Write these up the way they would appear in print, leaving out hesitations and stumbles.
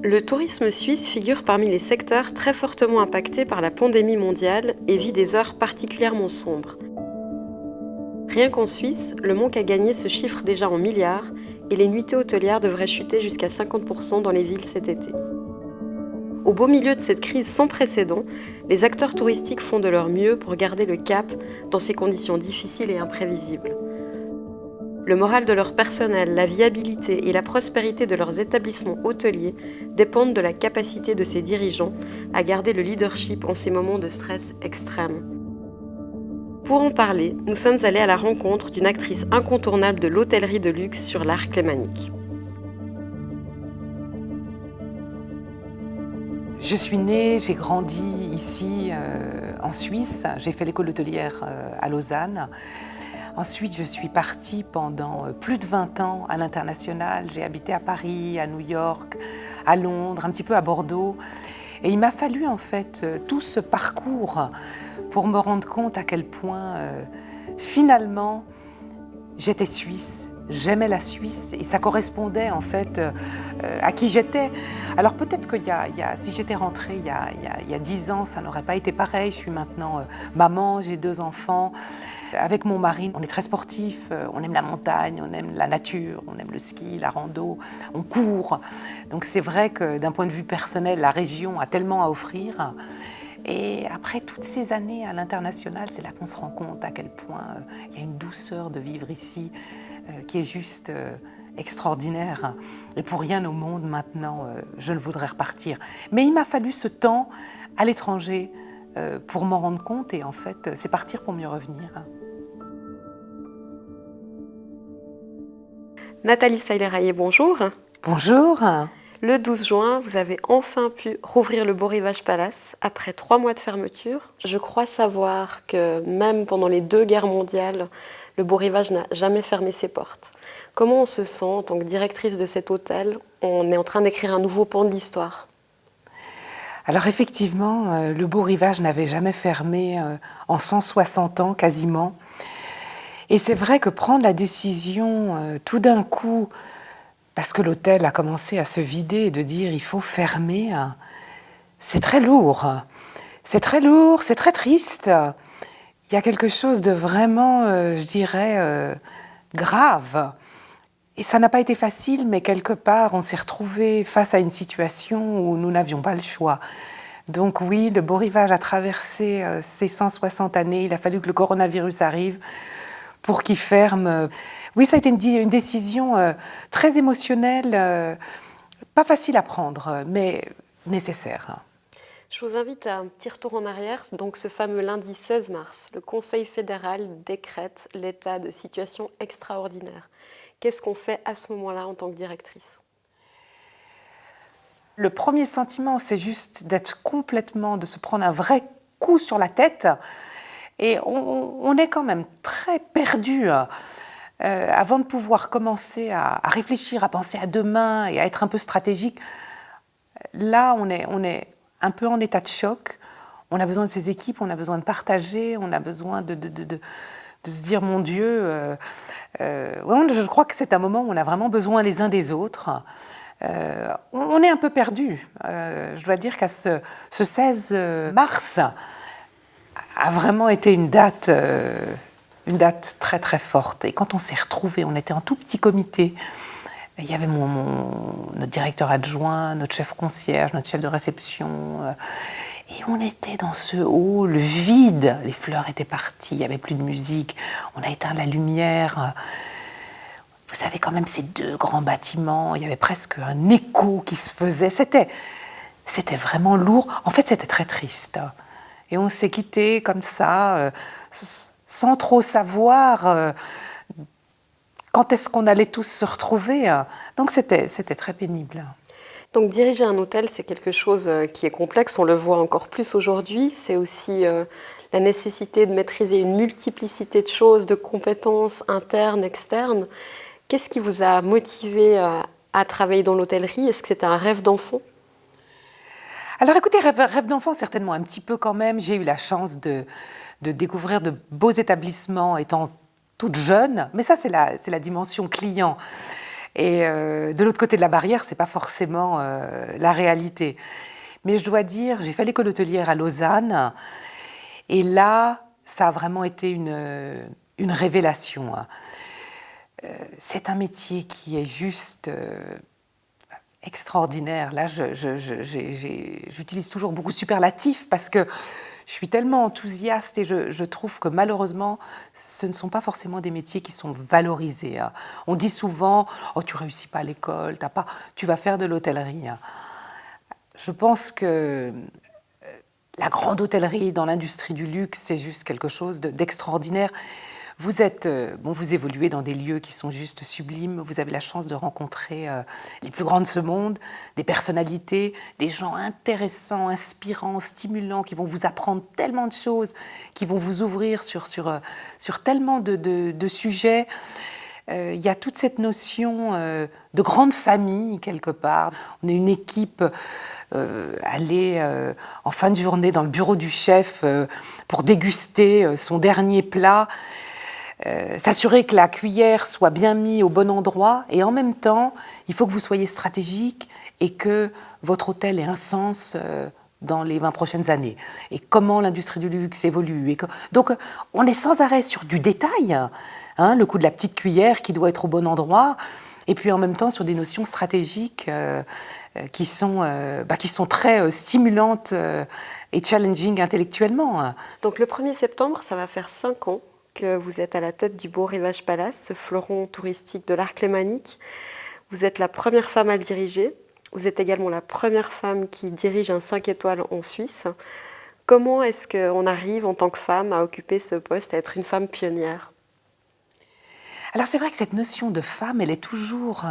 Le tourisme suisse figure parmi les secteurs très fortement impactés par la pandémie mondiale et vit des heures particulièrement sombres. Rien qu'en Suisse, le manque à gagner se chiffre déjà en milliards et les nuitées hôtelières devraient chuter jusqu'à 50% dans les villes cet été. Au beau milieu de cette crise sans précédent, les acteurs touristiques font de leur mieux pour garder le cap dans ces conditions difficiles et imprévisibles. Le moral de leur personnel, la viabilité et la prospérité de leurs établissements hôteliers dépendent de la capacité de ces dirigeants à garder le leadership en ces moments de stress extrême. Pour en parler, nous sommes allés à la rencontre d'une actrice incontournable de l'hôtellerie de luxe sur l'Arc lémanique. Je suis née, j'ai grandi ici en Suisse. J'ai fait l'école hôtelière à Lausanne. Ensuite, je suis partie pendant plus de 20 ans à l'international. J'ai habité à Paris, à New York, à Londres, un petit peu à Bordeaux. Et il m'a fallu en fait tout ce parcours pour me rendre compte à quel point finalement j'étais suisse. J'aimais la Suisse et ça correspondait en fait à qui j'étais. Alors peut-être que si j'étais rentrée il y a 10 ans, ça n'aurait pas été pareil. Je suis maintenant maman, j'ai 2 enfants. Avec mon mari, on est très sportifs, on aime la montagne, on aime la nature, on aime le ski, la rando, on court. Donc c'est vrai que d'un point de vue personnel, la région a tellement à offrir. Et après toutes ces années à l'international, c'est là qu'on se rend compte à quel point il y a une douceur de vivre ici qui est juste extraordinaire. Et pour rien au monde maintenant, je ne voudrais repartir. Mais il m'a fallu ce temps à l'étranger pour m'en rendre compte et en fait, c'est partir pour mieux revenir. Nathalie Seiler-Hayet, bonjour. Bonjour. Le 12 juin, vous avez enfin pu rouvrir le Beau Rivage Palace après 3 mois de fermeture. Je crois savoir que même pendant les 2 guerres mondiales, le Beau Rivage n'a jamais fermé ses portes. Comment on se sent en tant que directrice de cet hôtel? On est en train d'écrire un nouveau pan de l'histoire. Alors effectivement, le Beau Rivage n'avait jamais fermé en 160 ans quasiment. Et c'est vrai que prendre la décision tout d'un coup, parce que l'hôtel a commencé à se vider et de dire il faut fermer, c'est très lourd. C'est très lourd, c'est très triste. Il y a quelque chose de vraiment, je dirais, grave. Et ça n'a pas été facile, mais quelque part, on s'est retrouvés face à une situation où nous n'avions pas le choix. Donc oui, le Beau Rivage a traversé ces 160 années. Il a fallu que le coronavirus arrive pour qu'il ferme. Oui, ça a été une décision très émotionnelle, pas facile à prendre, mais nécessaire. Je vous invite à un petit retour en arrière. Donc ce fameux lundi 16 mars, le Conseil fédéral décrète l'état de situation extraordinaire. Qu'est-ce qu'on fait à ce moment-là en tant que directrice? Le premier sentiment, c'est juste de se prendre un vrai coup sur la tête. Et on est quand même très perdu avant de pouvoir commencer à réfléchir, à penser à demain et à être un peu stratégique. Là, on est un peu en état de choc. On a besoin de ces équipes, on a besoin de partager, on a besoin de se dire, mon Dieu, je crois que c'est un moment où on a vraiment besoin les uns des autres. On est un peu perdu. Je dois dire qu'à ce 16 mars a vraiment été une date très très forte. Et quand on s'est retrouvés, on était en tout petit comité. Il y avait notre directeur adjoint, notre chef concierge, notre chef de réception. Et on était dans ce hall vide. Les fleurs étaient parties, il n'y avait plus de musique. On a éteint la lumière. Vous avez quand même ces 2 grands bâtiments. Il y avait presque un écho qui se faisait. C'était vraiment lourd. En fait, c'était très triste. Et on s'est quittés comme ça, sans trop savoir quand est-ce qu'on allait tous se retrouver. Donc c'était très pénible. Donc diriger un hôtel, c'est quelque chose qui est complexe, on le voit encore plus aujourd'hui. C'est aussi la nécessité de maîtriser une multiplicité de choses, de compétences internes, externes. Qu'est-ce qui vous a motivé à travailler dans l'hôtellerie? Est-ce que c'était un rêve d'enfant? Alors écoutez, rêve d'enfant certainement, un petit peu quand même. J'ai eu la chance de découvrir de beaux établissements étant toute jeune, mais ça c'est la dimension client. Et de l'autre côté de la barrière, c'est pas forcément la réalité. Mais je dois dire, j'ai fait l'école hôtelière à Lausanne, et là, ça a vraiment été une révélation. C'est un métier qui est juste extraordinaire. Là, j'utilise toujours beaucoup de superlatifs parce que je suis tellement enthousiaste et je trouve que malheureusement, ce ne sont pas forcément des métiers qui sont valorisés. On dit souvent « Oh, tu réussis pas à l'école, tu vas faire de l'hôtellerie. » Je pense que la grande hôtellerie dans l'industrie du luxe, c'est juste quelque chose d'extraordinaire. Vous évoluez dans des lieux qui sont juste sublimes. Vous avez la chance de rencontrer les plus grands de ce monde, des personnalités, des gens intéressants, inspirants, stimulants, qui vont vous apprendre tellement de choses, qui vont vous ouvrir sur tellement de sujets. Il y a toute cette notion de grande famille, quelque part. On est une équipe aller en fin de journée dans le bureau du chef pour déguster son dernier plat. S'assurer que la cuillère soit bien mise au bon endroit, et en même temps, il faut que vous soyez stratégique et que votre hôtel ait un sens dans les 20 prochaines années. Et comment l'industrie du luxe évolue. Donc, on est sans arrêt sur du détail, le coup de la petite cuillère qui doit être au bon endroit, et puis en même temps sur des notions stratégiques qui sont très stimulantes et challenging intellectuellement. Donc le 1er septembre, ça va faire 5 ans que vous êtes à la tête du Beau Rivage Palace, ce fleuron touristique de l'Arc lémanique. Vous êtes la première femme à le diriger. Vous êtes également la première femme qui dirige un 5 étoiles en Suisse. Comment est-ce qu'on arrive en tant que femme à occuper ce poste, à être une femme pionnière ? Alors c'est vrai que cette notion de femme, elle est toujours...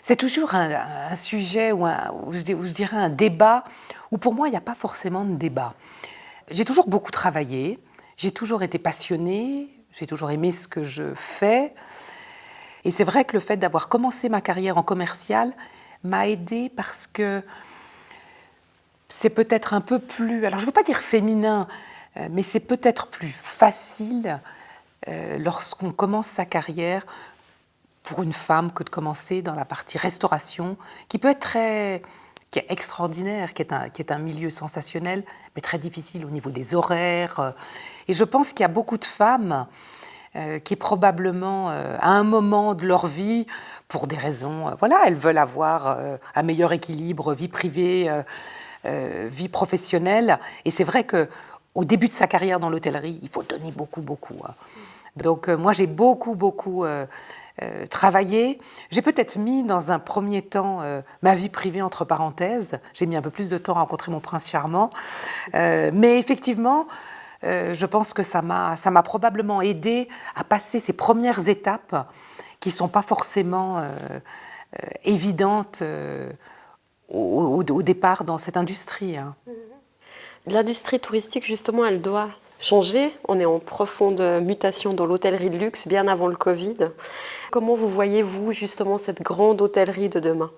c'est toujours un sujet ou je dirais un débat où pour moi il n'y a pas forcément de débat. J'ai toujours beaucoup travaillé. J'ai toujours été passionnée, j'ai toujours aimé ce que je fais. Et c'est vrai que le fait d'avoir commencé ma carrière en commercial m'a aidée parce que c'est peut-être un peu plus... Alors je ne veux pas dire féminin, mais c'est peut-être plus facile lorsqu'on commence sa carrière pour une femme que de commencer dans la partie restauration, qui peut être qui est extraordinaire, qui est un milieu sensationnel, mais très difficile au niveau des horaires. Et je pense qu'il y a beaucoup de femmes qui probablement, à un moment de leur vie, pour des raisons, elles veulent avoir un meilleur équilibre, vie privée, vie professionnelle. Et c'est vrai qu'au début de sa carrière dans l'hôtellerie, il faut donner beaucoup, beaucoup. Donc moi, j'ai beaucoup travaillé. J'ai peut-être mis dans un premier temps ma vie privée entre parenthèses. J'ai mis un peu plus de temps à rencontrer mon prince charmant. Mais effectivement, je pense que ça m'a probablement aidé à passer ces premières étapes qui ne sont pas forcément évidentes au départ dans cette industrie. L'industrie touristique, justement, elle doit changer. On est en profonde mutation dans l'hôtellerie de luxe, bien avant le Covid. Comment vous voyez-vous, justement, cette grande hôtellerie de demain ?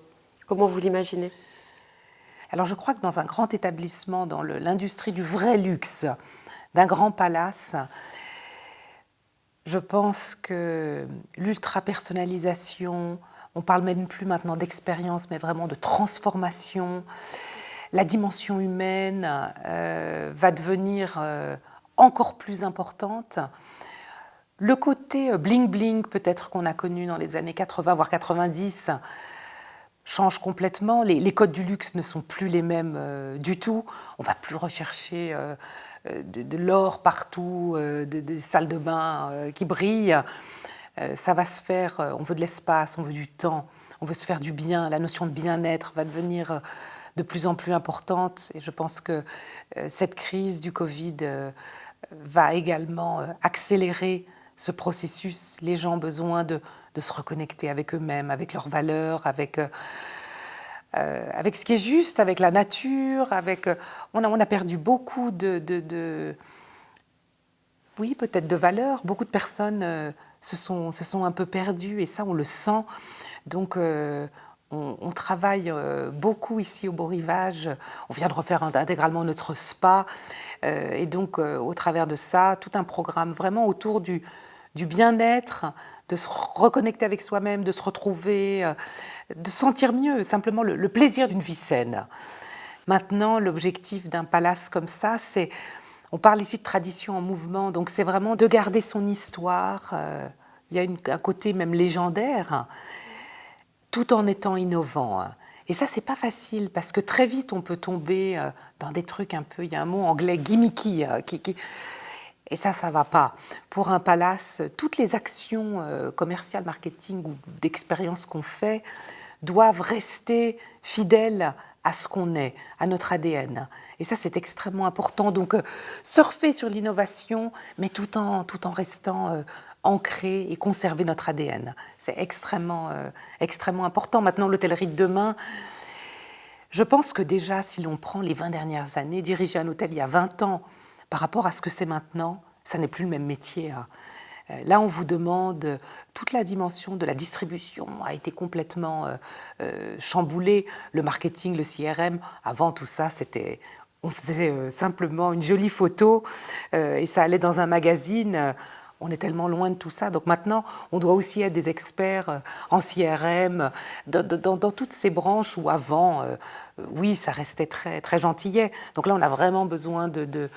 Comment vous l'imaginez ? Alors, je crois que dans un grand établissement, dans l'industrie du vrai luxe, d'un grand palace, je pense que l'ultra-personnalisation, on parle même plus maintenant d'expérience, mais vraiment de transformation, la dimension humaine va devenir encore plus importante. Le côté bling-bling, peut-être qu'on a connu dans les années 80, voire 90, change complètement. Les codes du luxe ne sont plus les mêmes du tout. On ne va plus rechercher de l'or partout, des salles de bain qui brillent. Ça va se faire, on veut de l'espace, on veut du temps, on veut se faire du bien. La notion de bien-être va devenir de plus en plus importante. Et je pense que cette crise du Covid va également accélérer ce processus. Les gens ont besoin de se reconnecter avec eux-mêmes, avec leurs valeurs, avec ce qui est juste, avec la nature. On a perdu beaucoup oui, peut-être de valeurs. Beaucoup de personnes se sont un peu perdues et ça, on le sent. Donc, on travaille beaucoup ici au Beau Rivage. On vient de refaire intégralement notre spa. Et donc, au travers de ça, tout un programme vraiment autour du du bien-être, de se reconnecter avec soi-même, de se retrouver, de sentir mieux, simplement le plaisir d'une vie saine. Maintenant, l'objectif d'un palace comme ça, c'est, on parle ici de tradition en mouvement, donc c'est vraiment de garder son histoire. Il y a un côté même légendaire, tout en étant innovant. Et ça, c'est pas facile, parce que très vite, on peut tomber dans des trucs un peu, il y a un mot anglais, gimmicky, et ça va pas. Pour un palace, toutes les actions commerciales, marketing ou d'expérience qu'on fait doivent rester fidèles à ce qu'on est, à notre ADN. Et ça, c'est extrêmement important. Donc, surfer sur l'innovation, mais tout en restant ancré et conserver notre ADN. C'est extrêmement important. Maintenant, l'hôtellerie de demain, je pense que déjà, si l'on prend les 20 dernières années, diriger un hôtel il y a 20 ans, par rapport à ce que c'est maintenant, ça n'est plus le même métier. Là, on vous demande, toute la dimension de la distribution a été complètement chamboulée. Le marketing, le CRM, avant tout ça, on faisait simplement une jolie photo et ça allait dans un magazine. On est tellement loin de tout ça. Donc maintenant, on doit aussi être des experts en CRM, dans toutes ces branches où avant, oui, ça restait très, très gentillet. Donc là, on a vraiment besoin de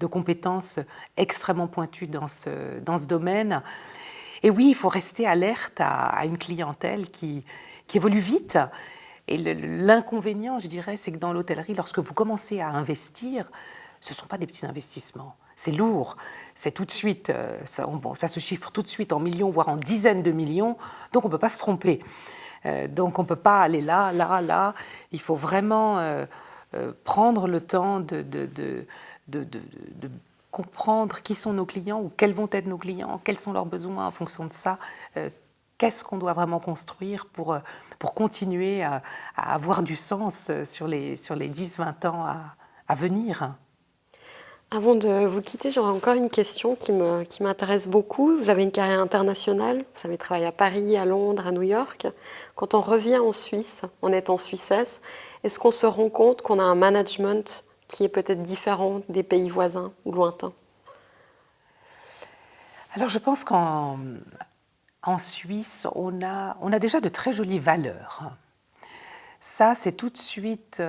compétences extrêmement pointues dans ce domaine. Et oui, il faut rester alerte à une clientèle qui évolue vite. Et l'inconvénient, je dirais, c'est que dans l'hôtellerie, lorsque vous commencez à investir, ce ne sont pas des petits investissements. C'est lourd, c'est tout de suite, ça se chiffre tout de suite en millions, voire en dizaines de millions, donc on ne peut pas se tromper. Donc on ne peut pas aller là. Il faut vraiment prendre le temps de comprendre qui sont nos clients ou quels vont être nos clients, quels sont leurs besoins en fonction de ça. Qu'est-ce qu'on doit vraiment construire pour continuer à avoir du sens sur les 10-20 ans à venir. Avant de vous quitter, j'aurais encore une question qui m'intéresse beaucoup. Vous avez une carrière internationale, vous avez travaillé à Paris, à Londres, à New York. Quand on revient en Suisse, en étant Suissesse, est-ce qu'on se rend compte qu'on a un management qui est peut-être différent des pays voisins ou lointains? Alors je pense qu'en Suisse, on a déjà de très jolies valeurs. Ça, c'est tout de suite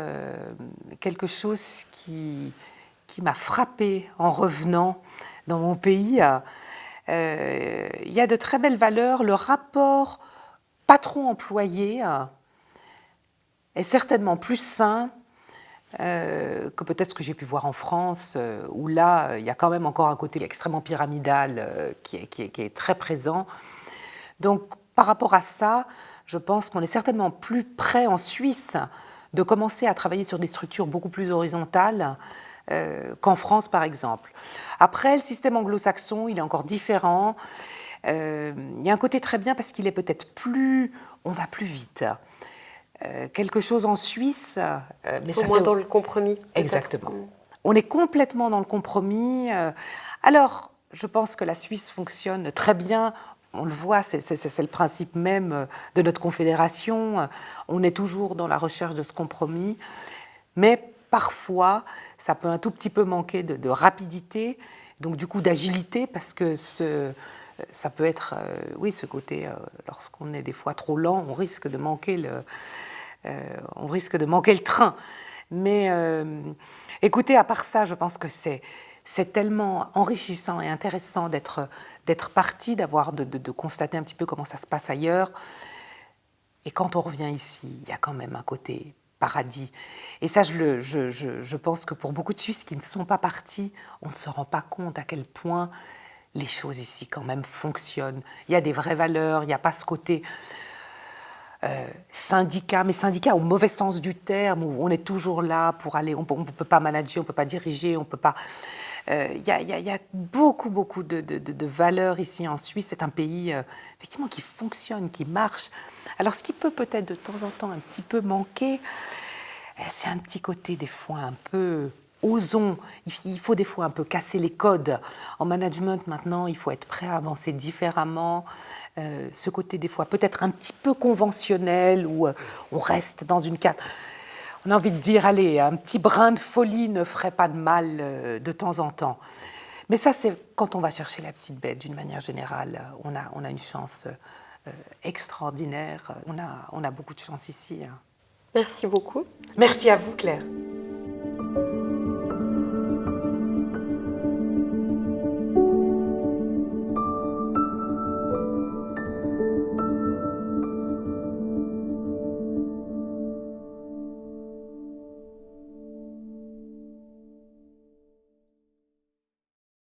quelque chose qui m'a frappée en revenant dans mon pays. Il y a de très belles valeurs. Le rapport patron-employé est certainement plus sain que peut-être ce que j'ai pu voir en France, où là, il y a quand même encore un côté extrêmement pyramidal qui est très présent. Donc, par rapport à ça, je pense qu'on est certainement plus près en Suisse de commencer à travailler sur des structures beaucoup plus horizontales qu'en France, par exemple. Après, le système anglo-saxon, il est encore différent. Il y a un côté très bien parce qu'il est peut-être on va plus vite. Quelque chose en Suisse... mais ça moins dans le compromis. Exactement. On est complètement dans le compromis. Alors, je pense que la Suisse fonctionne très bien. On le voit, c'est le principe même de notre confédération. On est toujours dans la recherche de ce compromis. Mais parfois, ça peut un tout petit peu manquer de rapidité, donc du coup d'agilité, parce que ça peut être, ce côté, lorsqu'on est des fois trop lent, on risque de manquer le train. Mais écoutez, à part ça, je pense que c'est tellement enrichissant et intéressant d'être parti, de constater un petit peu comment ça se passe ailleurs. Et quand on revient ici, il y a quand même un côté paradis. Et ça, je pense que pour beaucoup de Suisses qui ne sont pas partis, on ne se rend pas compte à quel point les choses ici quand même fonctionnent. Il y a des vraies valeurs, il n'y a pas ce côté syndicat, mais syndicat au mauvais sens du terme, où on est toujours là pour aller, on ne peut pas manager, on ne peut pas diriger, on ne peut pas... Il y a beaucoup de valeurs ici en Suisse. C'est un pays effectivement qui fonctionne, qui marche. Alors ce qui peut-être de temps en temps un petit peu manquer, c'est un petit côté des fois un peu osons. Il faut des fois un peu casser les codes. En management maintenant, il faut être prêt à avancer différemment. Ce côté des fois peut-être un petit peu conventionnel, où on reste dans une cadre. On a envie de dire, allez, un petit brin de folie ne ferait pas de mal de temps en temps. Mais ça, c'est quand on va chercher la petite bête, d'une manière générale. On a une chance extraordinaire. On a beaucoup de chance ici. Merci beaucoup. Merci à vous, Claire.